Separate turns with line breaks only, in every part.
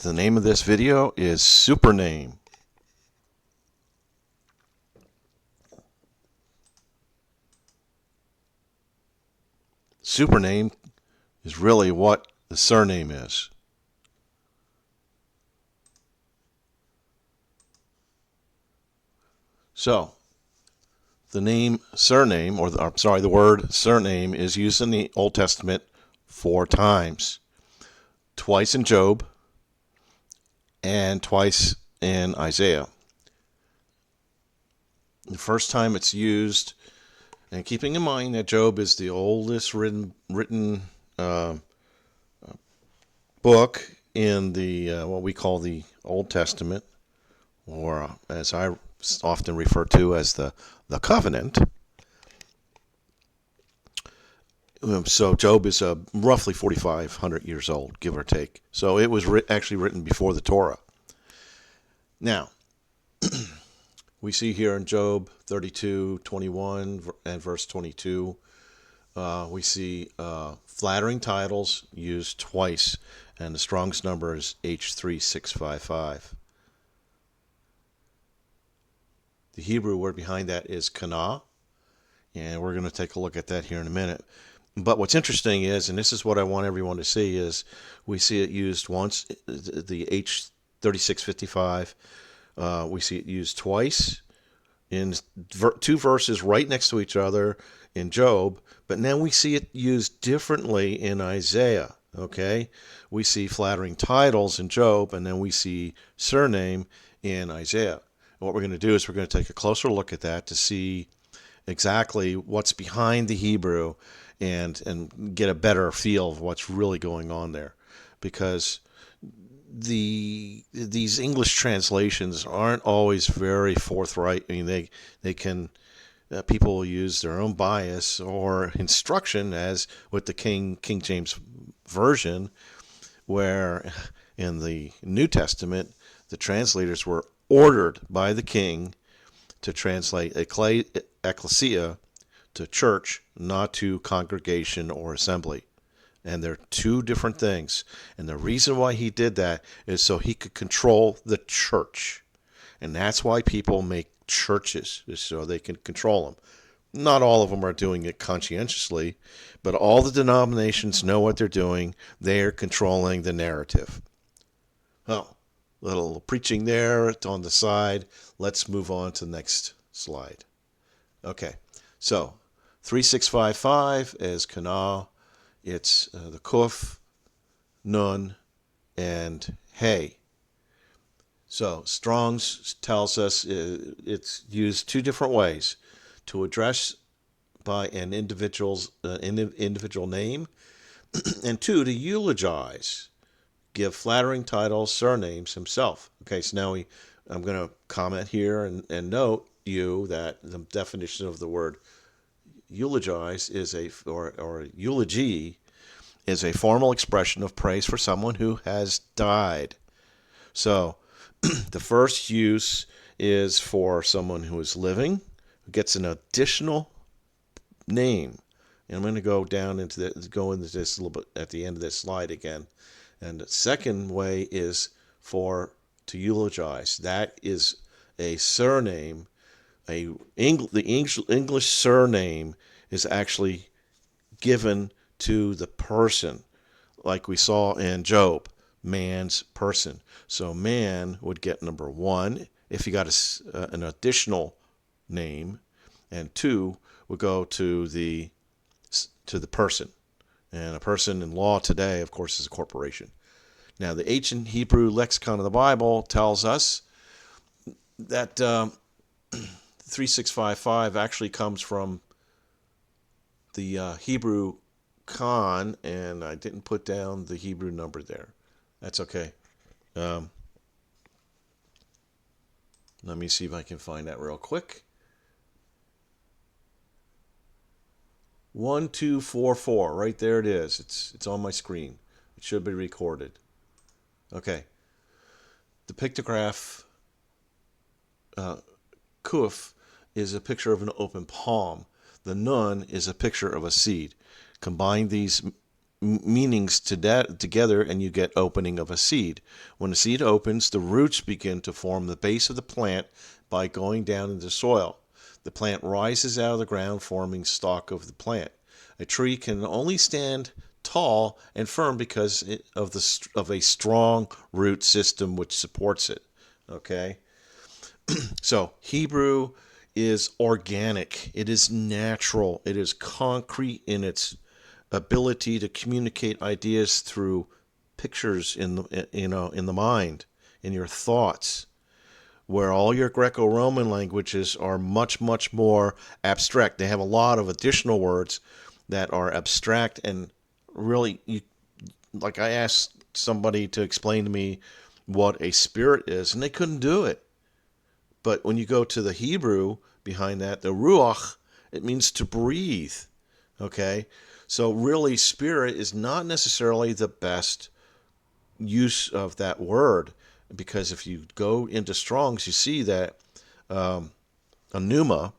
The name of this video is Supername. Supername is really what the surname is. So, the word surname is used in the Old Testament 4 times. Twice in Job and twice in Isaiah. The first time it's used, and keeping in mind that Job is the oldest written book in the what we call the Old Testament, or as I often refer to as the covenant. So Job is roughly 4,500 years old, give or take. So it was actually written before the Torah. Now, we see here in Job 32:21 and verse 22, we see flattering titles used twice, and the Strong's number is H3655. The Hebrew word behind that is kana, and we're going to take a look at that here in a minute. But what's interesting is, and this is what I want everyone to see, is we see it used once, the H3655, we see it used twice in 2 verses right next to each other in Job, but now we see it used differently in Isaiah, okay? We see flattering titles in Job, and then we see surname in Isaiah. And what we're going to do is we're going to take a closer look at that to see exactly what's behind the Hebrew and get a better feel of what's really going on there, because these English translations aren't always very forthright. I mean, they can people will use their own bias or instruction, as with the King James version, where in the New Testament the translators were ordered by the king to translate ecclesia to church, not to congregation or assembly. And they're 2 different things. And the reason why he did that is so he could control the church. And that's why people make churches, is so they can control them. Not all of them are doing it conscientiously, but all the denominations know what they're doing. They're controlling the narrative. Oh, little preaching there on the side. Let's move on to the next slide. Okay, so 3655 is kana. It's the kuf, nun, and hey. So Strong's tells us it's used 2 different ways: to address by an individual name, and 2, to eulogize, give flattering titles, surnames himself. Okay, so now I'm going to comment here and note you that the definition of the word eulogize is or eulogy is a formal expression of praise for someone who has died. So the first use is for someone who is living, who gets an additional name. And I'm going to go into this a little bit at the end of this slide again. And the second way is to eulogize. That is a surname. The English surname is actually given to the person, like we saw in Job, man's person. So man would get number 1 if he got an additional name, and 2 would go to the person. And a person in law today, of course, is a corporation. Now, the ancient Hebrew lexicon of the Bible tells us that 3655 actually comes from the Hebrew Khan, and I didn't put down the Hebrew number there. That's okay. Let me see if I can find that real quick. 1244, right there it is. It's on my screen. It should be recorded. Okay. The pictograph kuf is a picture of an open palm. The nun is a picture of a seed. Combine these meanings together, and you get opening of a seed. When the seed opens, the roots begin to form the base of the plant by going down into the soil. The plant rises out of the ground, forming stalk of the plant. A tree can only stand tall and firm because of a strong root system which supports it. Okay, so Hebrew is organic. It is natural. It is concrete in its ability to communicate ideas through pictures in the mind, in your thoughts, where all your Greco-Roman languages are much, much more abstract. They have a lot of additional words that are abstract, and really, like I asked somebody to explain to me what a spirit is, and they couldn't do it. But when you go to the Hebrew behind that, the ruach, it means to breathe. Okay? So really, spirit is not necessarily the best use of that word, because if you go into Strong's, you see that pneuma,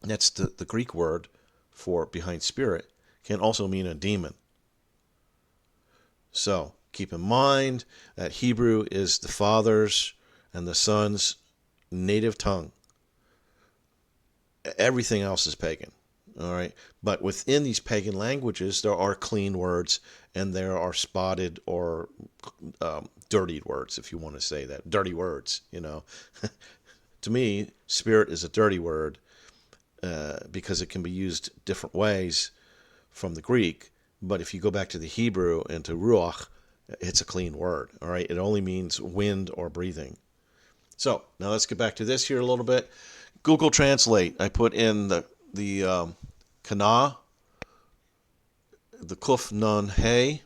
that's the Greek word for behind spirit, can also mean a demon. So keep in mind that Hebrew is the Father's and the Son's native tongue. Everything else is pagan. All right. But within these pagan languages, there are clean words and there are spotted or dirtied words, if you want to say that. Dirty words, To me, spirit is a dirty word because it can be used different ways from the Greek. But if you go back to the Hebrew and to ruach, it's a clean word. All right. It only means wind or breathing. So now let's get back to this here a little bit. Google Translate. I put in the kana, the kuf nun hey,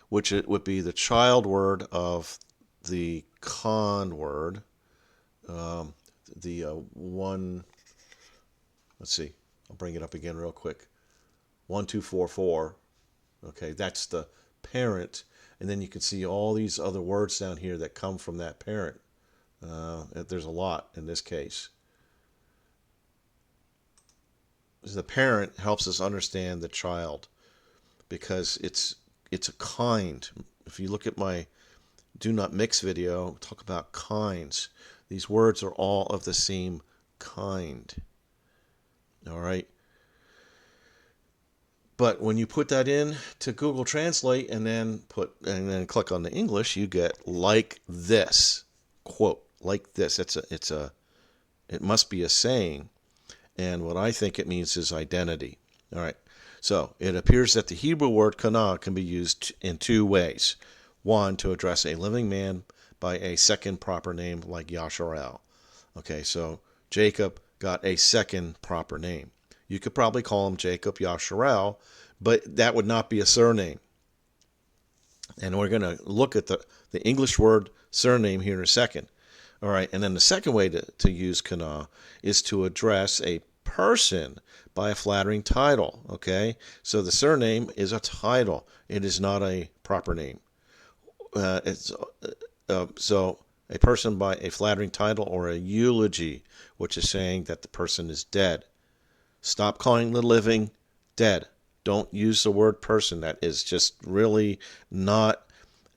which it would be the child word of the con word. One. Let's see. I'll bring it up again real quick. 1244. Okay, that's the parent, and then you can see all these other words down here that come from that parent. There's a lot in this case. The parent helps us understand the child because it's a kind. If you look at my Do Not Mix video, talk about kinds. These words are all of the same kind. All right. But when you put that in to Google Translate and then click on the English, you get like this. Quote, like this. It must be a saying. And what I think it means is identity. All right. So it appears that the Hebrew word kana can be used in two ways. One, to address a living man by a second proper name like Yashar'el. Okay, so Jacob got a second proper name. You could probably call him Jacob Yashar'el, but that would not be a surname. And we're going to look at the English word surname here in a second. All right, and then the second way to use kana is to address a person by a flattering title. Okay, so the surname is a title; it is not a proper name. So a person by a flattering title or a eulogy, which is saying that the person is dead. Stop calling the living dead. Don't use the word person. That is just really not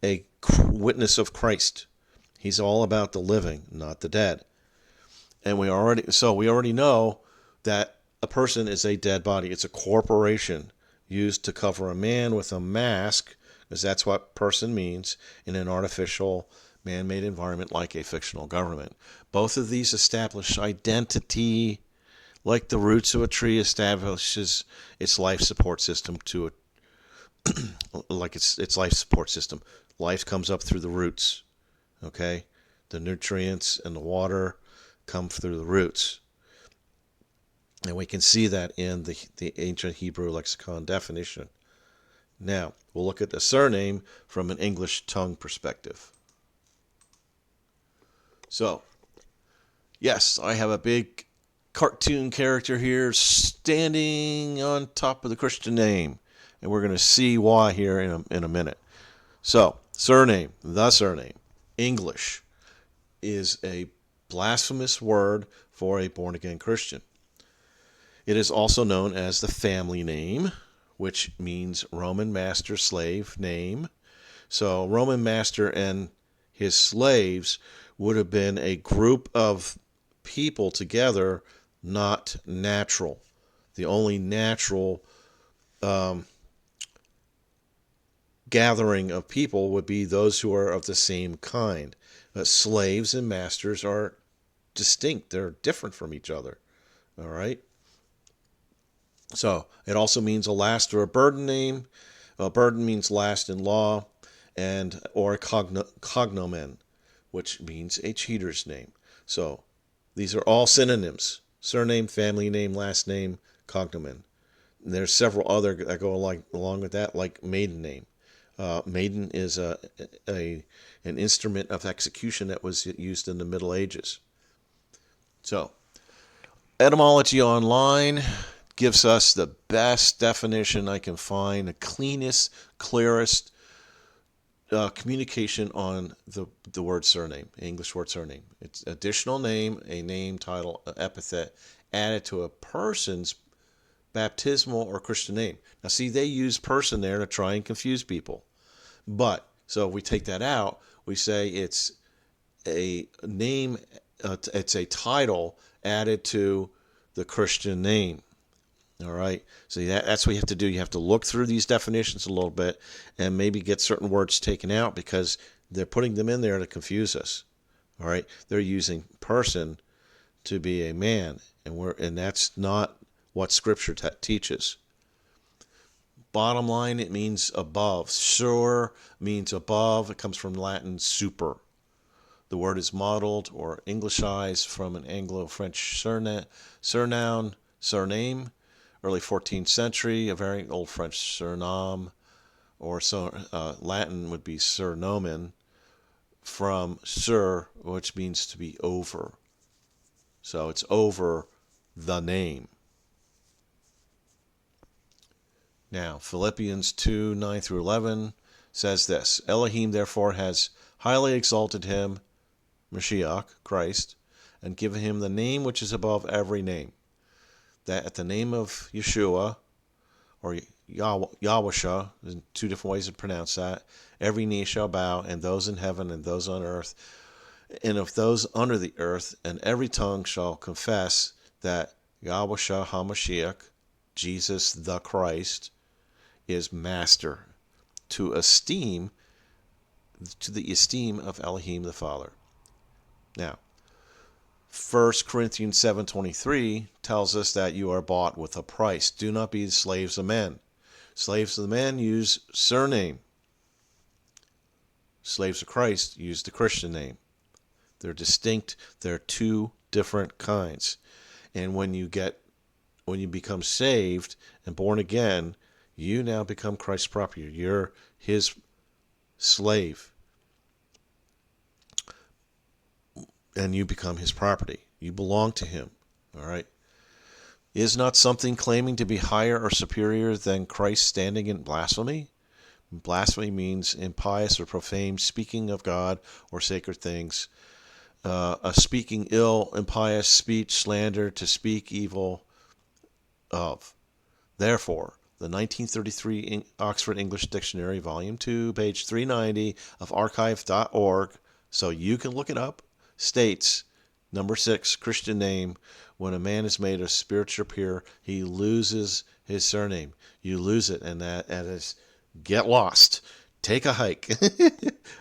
a witness of Christ. He's all about the living, not the dead. And we already know that a person is a dead body. It's a corporation used to cover a man with a mask, because that's what person means in an artificial, man-made environment like a fictional government. Both of these establish identity, like the roots of a tree establishes its life support system to it, like its life support system. Life comes up through the roots. Okay, the nutrients and the water come through the roots, and we can see that in the ancient Hebrew lexicon definition. Now we'll look at the surname from an English tongue perspective. So, yes, I have a big cartoon character here standing on top of the Christian name, and we're going to see why here in a minute. So, surname, the surname. English is a blasphemous word for a born-again Christian. It is also known as the family name, which means Roman master slave name. So Roman master and his slaves would have been a group of people together, not natural. The only natural gathering of people would be those who are of the same kind. Slaves and masters are distinct. They're different from each other. All right? So it also means a last or a burden name. A burden means last in law, and or a cognomen, which means a cheater's name. So these are all synonyms: surname, family name, last name, cognomen. And there's several other that go along with that, like maiden name. Maiden is an instrument of execution that was used in the Middle Ages. So, Etymology Online gives us the best definition I can find, the cleanest, clearest communication on the word surname, English word surname. It's additional name, a name, title, epithet added to a person's baptismal or Christian name. Now, see, they use person there to try and confuse people. But, so if we take that out, we say it's a name, it's a title added to the Christian name. All right. So that's what you have to do. You have to look through these definitions a little bit and maybe get certain words taken out because they're putting them in there to confuse us. All right. They're using person to be a man, and that's not what Scripture teaches. Bottom line, it means above. Sur means above. It comes from Latin super. The word is modeled or Englishized from an Anglo-French surname, early 14th century, a very old French surname, or Latin would be surnomen, from sur, which means to be over. So it's over the name. Now, Philippians 2, 9 through 11 says this: Elohim therefore has highly exalted him, Mashiach, Christ, and given him the name which is above every name, that at the name of Yeshua, or Yahweh, there's two different ways to pronounce that, every knee shall bow, and those in heaven and those on earth, and of those under the earth, and every tongue shall confess that Yahweh HaMashiach, Jesus the Christ, is master, to the esteem of Elohim the Father. Now, 1 Corinthians 7:23 tells us that you are bought with a price. Do not be slaves of men. Slaves of men use surname. Slaves of Christ use the Christian name. They're distinct. They're two different kinds. And when you become saved and born again, you now become Christ's property. You're his slave. And you become his property. You belong to him. All right? Is not something claiming to be higher or superior than Christ standing in blasphemy? Blasphemy means impious or profane speaking of God or sacred things. A speaking ill, impious speech, slander, to speak evil of. Therefore, the 1933 Oxford English Dictionary, Volume 2, page 390 of archive.org, so you can look it up, states, number 6, Christian name, when a man is made a spiritual peer, he loses his surname. You lose it, and that is get lost. Take a hike.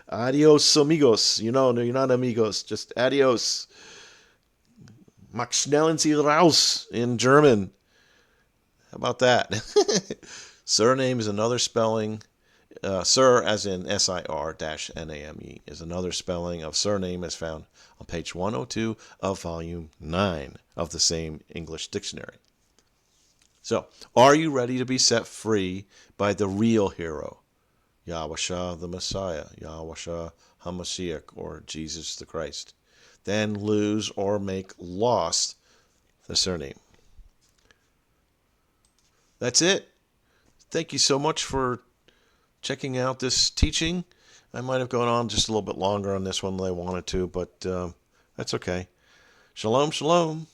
Adios, amigos. You know, you're not amigos, just adios. Mach schnell Sie raus in German. How about that? Surname is another spelling. Sir, as in SIR-NAME, is another spelling of surname as found on page 102 of volume 9 of the same English dictionary. So, are you ready to be set free by the real hero? Yahweh the Messiah, Yahweh HaMashiach, or Jesus the Christ. Then lose or make lost the surname. That's it. Thank you so much for checking out this teaching. I might have gone on just a little bit longer on this one than I wanted to, but that's okay. Shalom, shalom.